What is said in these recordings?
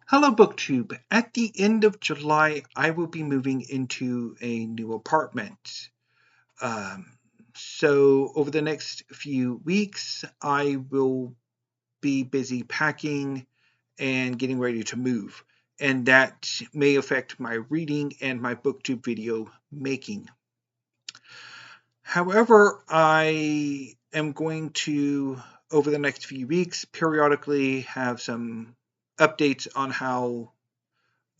Hello, BookTube. At the end of July, I will be moving into a new apartment. Um, so, over the next few weeks, I will be busy packing and getting ready to move. And that may affect my reading and my BookTube video making. However, I am going to, over the next few weeks, periodically have some updates on how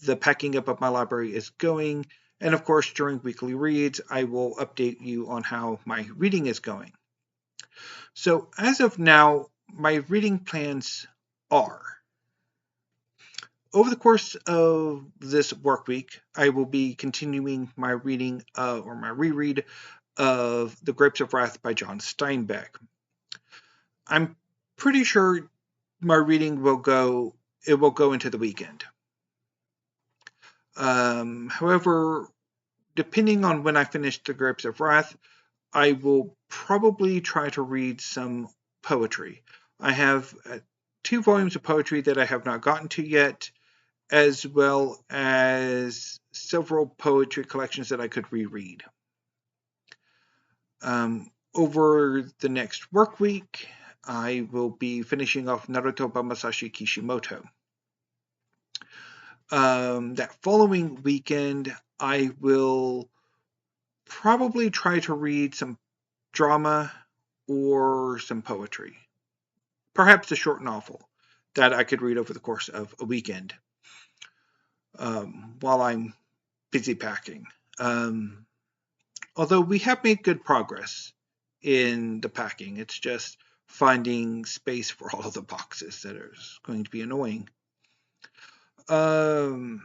the packing up of my library is going. And of course, during weekly reads, I will update you on how my reading is going. So as of now, my reading plans are over the course of this work week, I will be continuing my reading or my reread of The Grapes of Wrath by John Steinbeck. I'm pretty sure my reading will go into the weekend. However, depending on when I finish The Grapes of Wrath, I will probably try to read some poetry. I have 2 volumes of poetry that I have not gotten to yet, as well as several poetry collections that I could reread. Over the next work week, I will be finishing off Naruto by Masashi Kishimoto. That following weekend, I will probably try to read some drama or some poetry. Perhaps a short novel that I could read over the course of a weekend while I'm busy packing. Although we have made good progress in the packing, it's just finding space for all of the boxes that is going to be annoying. And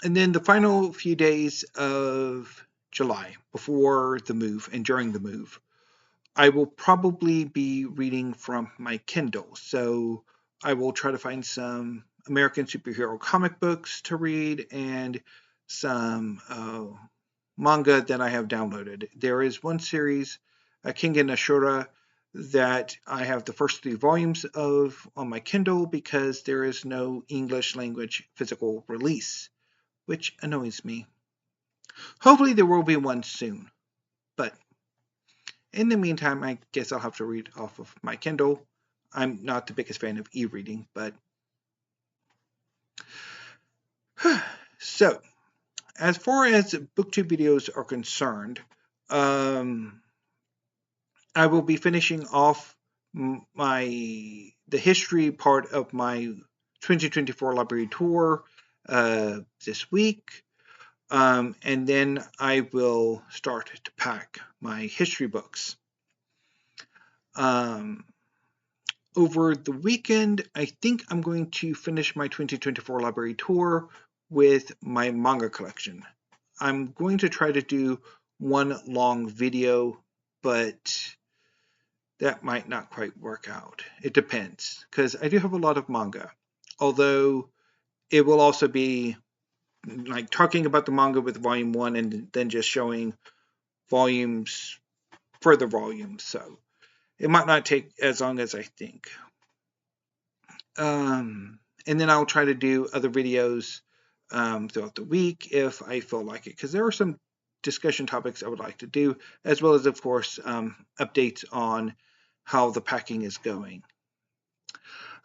then the final few days of July, before the move and during the move, I will probably be reading from my Kindle. So I will try to find some American superhero comic books to read and some manga that I have downloaded. There is one series, Kingen Ashura, that I have the first 3 volumes of on my Kindle because there is no English language physical release, which annoys me. Hopefully there will be one soon, but in the meantime, I guess I'll have to read off of my Kindle. I'm not the biggest fan of e-reading, but so as far as BookTube videos are concerned, I will be finishing off the history part of my 2024 library tour this week. And then I will start to pack my history books. Over the weekend, I think I'm going to finish my 2024 library tour with my manga collection. I'm going to try to do one long video, but that might not quite work out. It depends, because I do have a lot of manga. Although it will also be like talking about the manga with volume 1 and then just showing further volumes. So it might not take as long as I think. And then I'll try to do other videos throughout the week if I feel like it, because there are some discussion topics I would like to do, as well as, of course, updates on how the packing is going.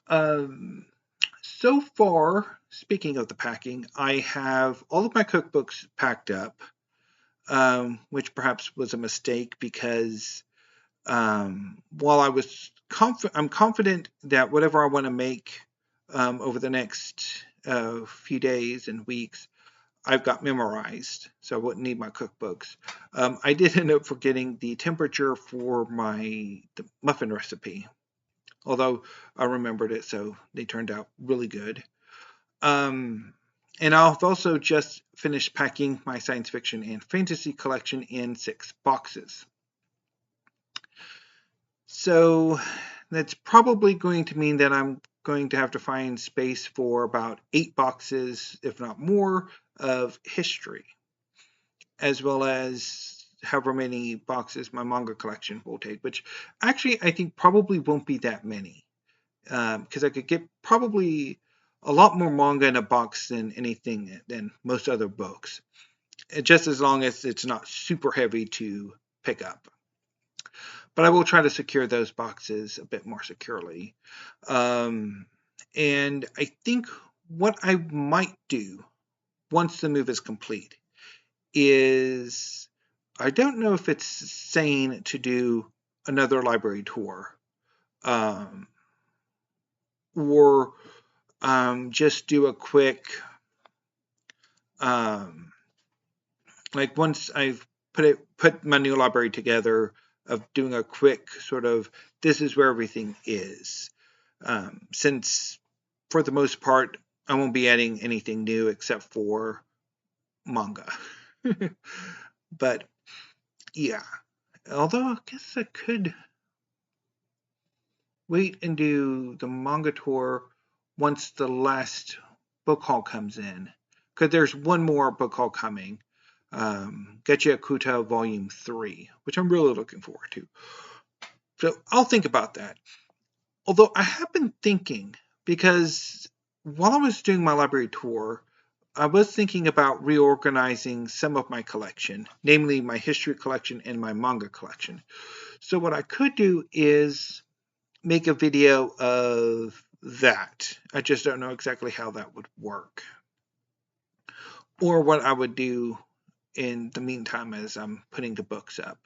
So far, speaking of the packing, I have all of my cookbooks packed up, which perhaps was a mistake because while I'm confident that whatever I want to make over the next few days and weeks, I've got memorized, so I wouldn't need my cookbooks. I did end up forgetting the temperature for the muffin recipe, although I remembered it, so they turned out really good. And I've also just finished packing my science fiction and fantasy collection in 6 boxes. So that's probably going to mean that I'm going to have to find space for about 8 boxes, if not more, of history, as well as however many boxes my manga collection will take, which actually I think probably won't be that many, because I could get probably a lot more manga in a box than most other books, just as long as it's not super heavy to pick up. But I will try to secure those boxes a bit more securely. Um, and I think what I might do once the move is complete is, I don't know if it's sane to do another library tour, um, or just do a quick, um, like once I've put my new library together, of doing a quick sort of, this is where everything is. Since for the most part I won't be adding anything new except for manga. But yeah, although I guess I could wait and do the manga tour once the last book haul comes in, because there's one more book haul coming, Getcha Kuta Volume 3, which I'm really looking forward to. So I'll think about that. Although I have been thinking, because while I was doing my library tour, I was thinking about reorganizing some of my collection, namely my history collection and my manga collection. So what I could do is make a video of that. I just don't know exactly how that would work, or what I would do in the meantime as I'm putting the books up.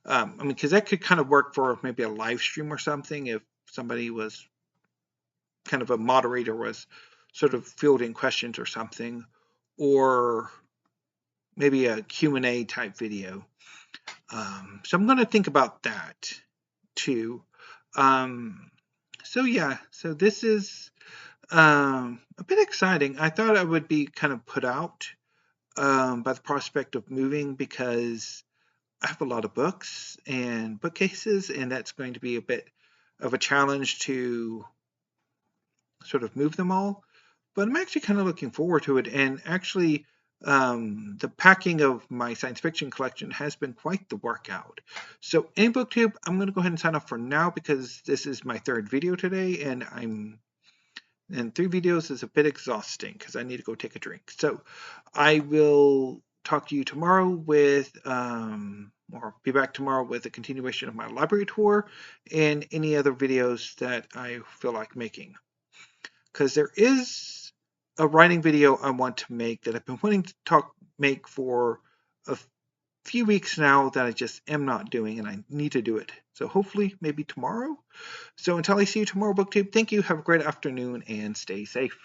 I mean, because that could kind of work for maybe a live stream or something, if somebody was kind of a moderator, was sort of fielding questions or something, or maybe a Q&A type video. So I'm going to think about that too. So yeah, so this is a bit exciting. I thought I would be kind of put out by the prospect of moving, because I have a lot of books and bookcases, and that's going to be a bit of a challenge to sort of move them all. But I'm actually kind of looking forward to it. And actually, the packing of my science fiction collection has been quite the workout. So, any booktube, I'm going to go ahead and sign off for now, because this is my third video today, and 3 videos is a bit exhausting because I need to go take a drink. So, I will talk to you tomorrow with, or be back tomorrow with a continuation of my library tour and any other videos that I feel like making. Because there is a writing video I want to make that I've been wanting to make for a few weeks now, that I just am not doing, and I need to do it. So hopefully maybe tomorrow. So until I see you tomorrow, BookTube, thank you, have a great afternoon, and stay safe.